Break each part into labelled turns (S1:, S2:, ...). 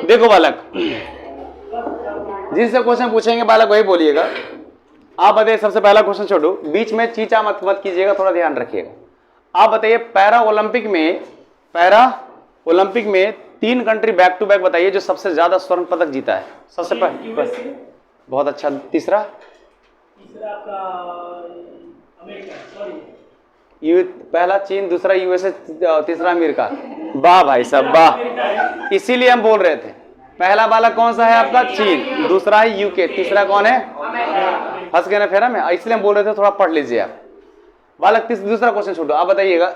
S1: देखो बालक, जिससे क्वेश्चन पूछेंगे बालक वही बोलिएगा। आप बताइए, सबसे पहला क्वेश्चन छोड़ो, बीच में चीचा मत कीजिएगा, थोड़ा ध्यान रखिएगा। आप बताइए पैरा ओलंपिक में 3 कंट्री बैक टू बैक बताइए जो सबसे ज्यादा स्वर्ण पदक जीता है। सबसे पहले, बहुत अच्छा। तीसरा पहला चीन, दूसरा यूएसए, तीसरा अमेरिका। वाह भाई साहब वाह, इसीलिए हम बोल रहे थे। पहला बालक कौन सा है आपका? चीन, दूसरा है यूके, तीसरा कौन है? फंस गए ना फेरा में, इसलिए हम बोल रहे थे थोड़ा पढ़ लीजिए आप बालक। दूसरा क्वेश्चन छोड़ो, आप बताइएगा,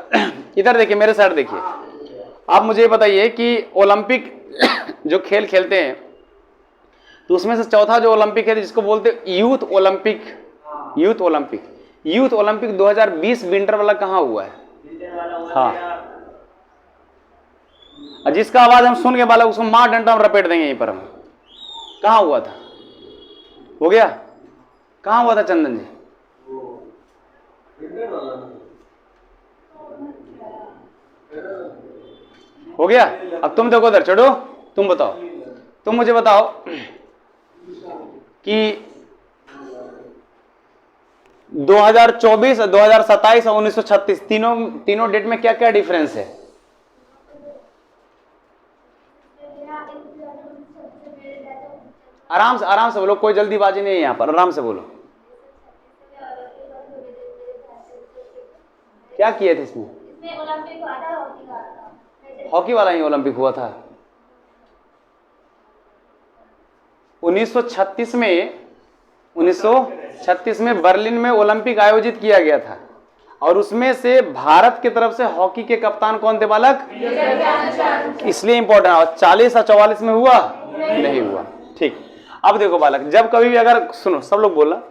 S1: इधर देखिए, मेरे साइड देखिए। आप मुझे बताइए कि ओलंपिक जो खेल खेलते हैं तो उसमें से चौथा जो ओलंपिक है जिसको बोलते हैं यूथ ओलंपिक 2020 विंटर वाला कहाँ हुआ है? हाँ, जिसका आवाज हम सुन के बालक उसको मार डंडा हम रपेट देंगे यहीं पर हम। कहाँ हुआ था? हो गया? कहाँ हुआ था चंदन जी? हो गया? अब तुम देखो उधर, छोड़ो, तुम बताओ, तुम मुझे बताओ कि 2024, 2027 और 1936 तीनों डेट में क्या क्या डिफरेंस है? आराम से बोलो, कोई जल्दीबाजी नहीं है यहाँ पर, आराम से बोलो। क्या किए थे इसमें? हॉकी वाला ही ओलंपिक हुआ था 1936 में बर्लिन में ओलंपिक आयोजित किया गया था, और उसमें से भारत की तरफ से हॉकी के कप्तान कौन थे बालक? इसलिए इंपॉर्टेंट। और 40 और 44 में हुआ? नहीं हुआ। ठीक, अब देखो बालक, जब कभी भी अगर, सुनो सब लोग बोलना,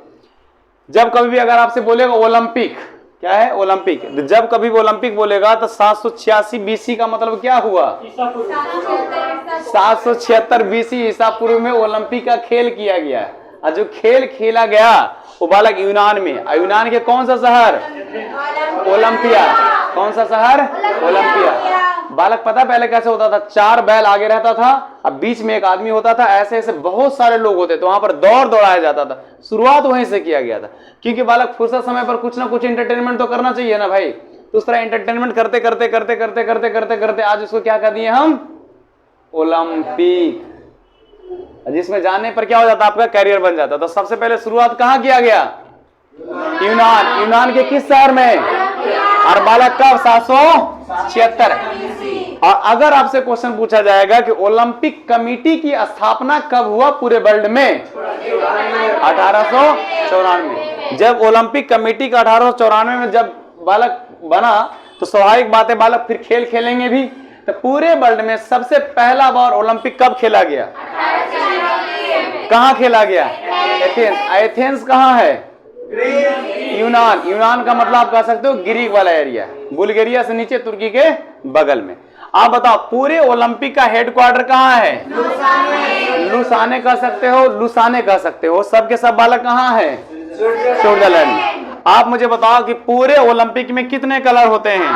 S1: जब कभी भी अगर आपसे बोलेगा ओलंपिक, क्या है ओलंपिक, जब कभी भी ओलंपिक बोलेगा तो 786 बीसी का मतलब क्या हुआ? 776 बीसी ईसा पूर्व में ओलंपिक का खेल किया गया। और जो खेल खेला गया वो बालक यूनान में, यूनान के कौन सा शहर? ओलंपिया। कौन सा शहर? ओलंपिया। बालक पता पहले कैसे होता था? 4 बैल आगे रहता था, अब बीच में एक आदमी होता था, ऐसे ऐसे बहुत सारे लोग होते, तो वहां पर दौड़ाया जाता था। शुरुआत वहीं से किया गया था, क्योंकि बालक फुर्सत समय पर कुछ ना कुछ एंटरटेनमेंट तो करना चाहिए ना भाई। तो उस तरह एंटरटेनमेंट करते करते आज उसको क्या कर दिए हम? ओलंपिक, जिसमें जाने पर क्या हो जाता? आपका कैरियर बन जाता। तो सबसे पहले शुरुआत कहाँ किया गया? यूनान के किस शहर में? और बालक कब? 776। और अगर आपसे क्वेश्चन पूछा जाएगा कि ओलंपिक कमेटी की स्थापना कब हुआ पूरे वर्ल्ड में? 1894। जब ओलंपिक कमेटी का 1894 में जब बालक बना, तो स्वाभाविक बात है बालक फिर खेल खेलेंगे भी। तो पूरे वर्ल्ड में सबसे पहला बार ओलंपिक कब खेला गया? कहाँ खेला गया? एथेंस कहाँ है? यूनान का मतलब आप कह सकते हो ग्रीक वाला एरिया, बुल्गारिया से नीचे तुर्की के बगल में। आप बताओ पूरे ओलंपिक का हेडक्वार्टर कहाँ है? लुसाने कह सकते हो, सबके सब बालक कहाँ है? स्विट्जरलैंड में। आप मुझे बताओ कि पूरे ओलंपिक में कितने कलर होते हैं?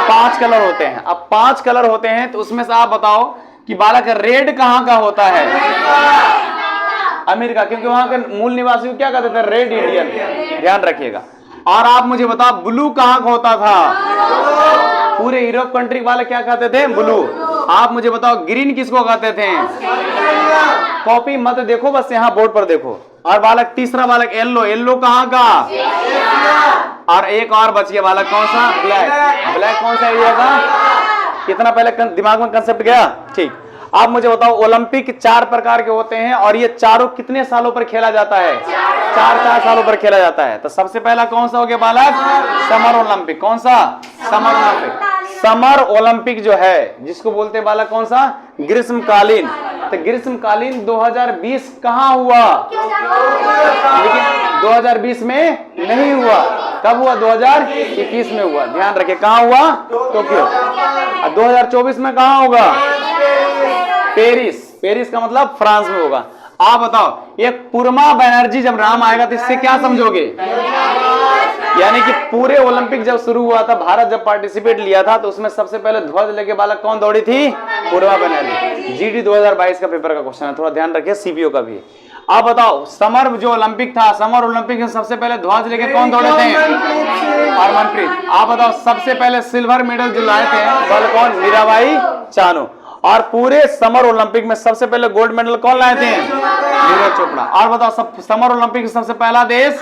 S1: 5 कलर होते हैं। अब 5 कलर होते हैं तो उसमें से आप बताओ कि बालक रेड कहाँ का होता है? अमेरिका, क्योंकि वहां के मूल निवासी को क्या कहते थे? रेड इंडियन, ध्यान रखिएगा। और आप मुझे बताओ ब्लू कहाँ का होता था? पूरे यूरोप कंट्री वाले क्या कहते थे? ब्लू। आप मुझे बताओ ग्रीन किसको कहते थे? कॉपी मत देखो, बस यहाँ बोर्ड पर देखो। और बालक तीसरा बालक येलो कहाँ का? और एक और बच गया बालक, कौन सा? ब्लैक कौन सा एरिया का? कितना पहले दिमाग में कंसेप्ट गया? ठीक, आप मुझे बताओ ओलंपिक 4 प्रकार के होते हैं, और ये चारों कितने सालों पर खेला जाता है? 4 सालों पर खेला जाता है। तो सबसे पहला कौन सा हो गया बालक? Summer Olympic. कौन सा? Summer Olympic. समर ओलंपिक जो है जिसको बोलते हैं बालक कौन सा? ग्रीष्मकालीन। तो ग्रीष्मकालीन 2020 कहाँ हुआ? लेकिन 2020 में नहीं हुआ। कब हुआ? 2021 में हुआ। ध्यान रखिए, कहाँ हुआ? टोक्यो। 2024 में कहाँ होगा? पेरिस का मतलब फ्रांस में होगा। आप बताओ, ये पुरमा बनर्जी जब नाम आएगा तो इससे क्या समझोगे? यानी कि पूरे ओलंपिक जब शुरू हुआ था, भारत जब पार्टिसिपेट लिया था, तो उसमें सबसे पहले ध्वज लेके बालक कौन दौड़ी थी? पूर्वा बनर्जी। जीडी 2022 का पेपर का क्वेश्चन है, थोड़ा ध्यान रखिए, सीपीओ का भी। आप बताओ समर जो ओलंपिक था, समर ओलंपिक में सबसे पहले ध्वज लेके कौन दौड़े थे? हरमनप्रीत। आप बताओ सबसे पहले सिल्वर मेडल जो लाए थे वह कौन? मीराबाई चानू। और पूरे समर ओलंपिक में सबसे पहले गोल्ड मेडल कौन लाए थे? नीरज चोपड़ा। और बताओ सब समर ओलंपिक में सबसे पहला देश,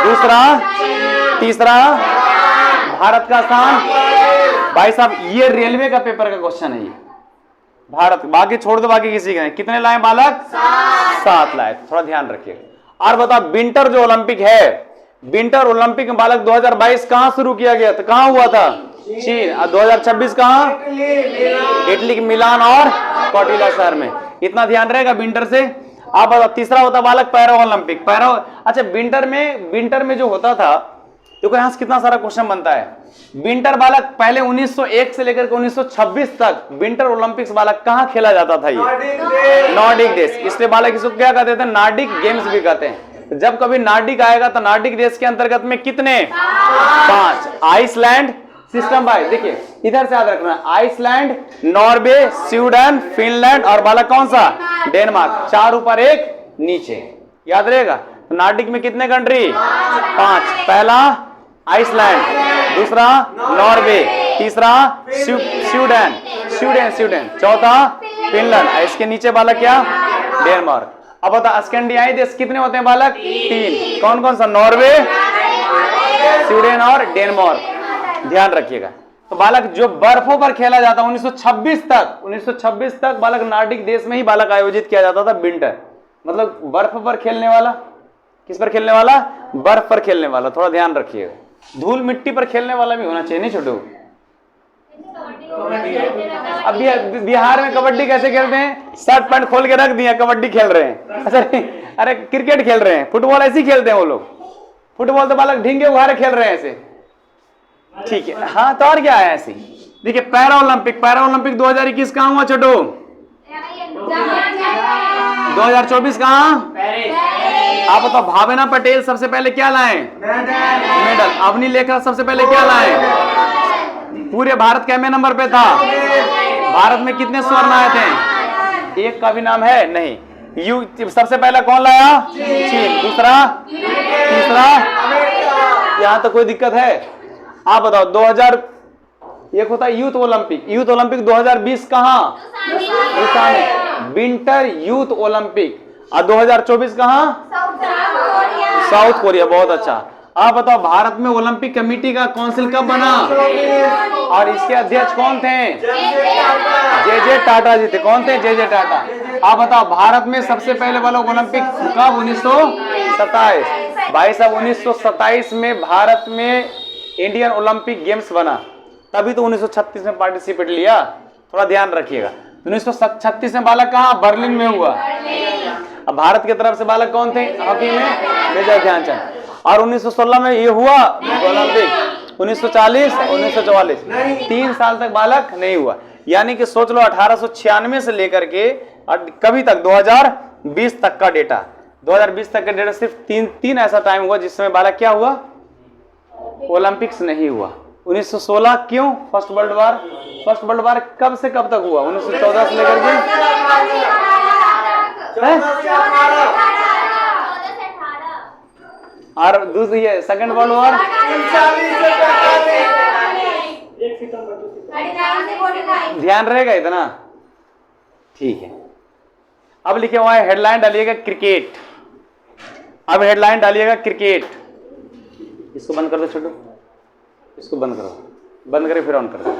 S1: दूसरा, तीसरा, भारत का स्थान। भाई साहब ये रेलवे का पेपर का क्वेश्चन है, ये भारत, बाकी छोड़ दो, बाकी किसी का नहीं। कितने लाए बालक? 7 लाए, थोड़ा ध्यान रखिएगा। और बताओ विंटर जो ओलंपिक है, विंटर ओलंपिक में बालक 2022 कहां शुरू किया गया था, कहां हुआ था? चीन। और 2026 कहां? इटली के मिलान और कोटिला शहर में। इतना ध्यान रहेगा विंटर से। आप बताओ तीसरा होता बालक पैरा ओलंपिक। पैरा, अच्छा विंटर में जो होता था, देखो यहां से कितना सारा क्वेश्चन बनता है। विंटर बालक पहले 1901 से लेकर के 1926 तक विंटर ओलंपिक्स बालक कहां खेला जाता था? ये नॉर्डिक देश। इसलिए बालक इसको क्या कहते थे? नार्डिक गेम्स भी कहते हैं। जब कभी नार्डिक आएगा तो नार्डिक देश के अंतर्गत में कितने? 5। आइसलैंड सिस्टम भाई देखिए इधर से याद रखना, आइसलैंड, नॉर्वे, स्वीडन, फिनलैंड और बालक कौन सा? डेनमार्क। 4 ऊपर 1 नीचे, याद रहेगा। नार्डिक में कितने कंट्री? 5। पहला आइसलैंड, दूसरा नॉर्वे, तीसरा स्वीडन, चौथा फिनलैंड, इसके नीचे बालक क्या? डेनमार्क। अब बता स्कैंडिनेवियाई देश कितने होते हैं बालक? 3। कौन कौन सा? नॉर्वे, स्वीडन और डेनमार्क। ध्यान रखिएगा। तो बालक जो बर्फों पर खेला जाता 1926 तक बालक नार्डिक देश में ही बालक आयोजित किया जाता था विंटर, मतलब बर्फ पर खेलने वाला। किस पर खेलने वाला? बर्फ पर खेलने वाला। थोड़ा ध्यान रखिएगा। धूल मिट्टी पर खेलने वाला भी होना चाहिए, नहीं छोटू। अब बिहार में कबड्डी कैसे खेलते हैं? शर्ट पैंट खोल के रख दिया, कबड्डी खेल रहे हैं। अच्छा अरे क्रिकेट खेल रहे हैं, फुटबॉल ऐसे ही खेलते हैं वो लोग। फुटबॉल तो बालक ढींगे उघारे खेल रहे हैं ऐसे, ठीक है। हाँ तो और क्या है ऐसी। देखिए पैरा ओलंपिक 2021 कहां हुआ छोटू? 2024 कहां? आप बताओ भावना पटेल सबसे पहले क्या लाए? मेडल। अवनी लेखा सबसे पहले क्या लाए? पूरे भारत कैमे नंबर पे था? भारत में कितने स्वर्ण आए थे? एक का भी नाम है नहीं। सबसे पहला कौन लाया? चीन। दूसरा, तीसरा, यहां तो कोई दिक्कत है? आप बताओ 2000 एक होता है यूथ ओलंपिक 2020 कहां? रूसान में। Winter youth Olympic. और 2024 कहां? South Korea. बहुत अच्छा। आप बताओ भारत में ओलंपिक कमेटी का काउंसिल कब बना और इसके अध्यक्ष कौन थे? जे टाटा जी थे। कौन थे? जे टाटा। आप बताओ भारत में सबसे पहले वाला ओलंपिक कब? 1927। भाई साहब 1927 में भारत में इंडियन ओलंपिक गेम्स बना, तभी तो 1936 में पार्टिसिपेट लिया। थोड़ा ध्यान रखिएगा। 1936 में बालक कहाँ? बर्लिन में हुआ। अब भारत की तरफ से बालक कौन थे हॉकी में? मेजर ध्यानचंद। और 1916 में ये हुआ ओलंपिक। 1940, 1944 3 साल तक बालक नहीं हुआ। यानी कि सोच लो 1896 से लेकर के कभी तक 2020 तक का डेटा, 2020 तक का डेटा सिर्फ तीन ऐसा टाइम हुआ जिसमें बालक क्या हुआ? ओलंपिक्स नहीं हुआ। 1916 क्यों? फर्स्ट वर्ल्ड वार कब से कब तक हुआ? 1914 से लेकर के और दूसरी है सेकंड वर्ल्ड वॉर ध्यान रहेगा इतना, ठीक है। अब लिखे हुआ है हेडलाइन डालिएगा क्रिकेट। अब हेडलाइन डालिएगा क्रिकेट। इसको बंद कर दो छोटू, इसको बंद करो, बंद करके फिर ऑन कर दो।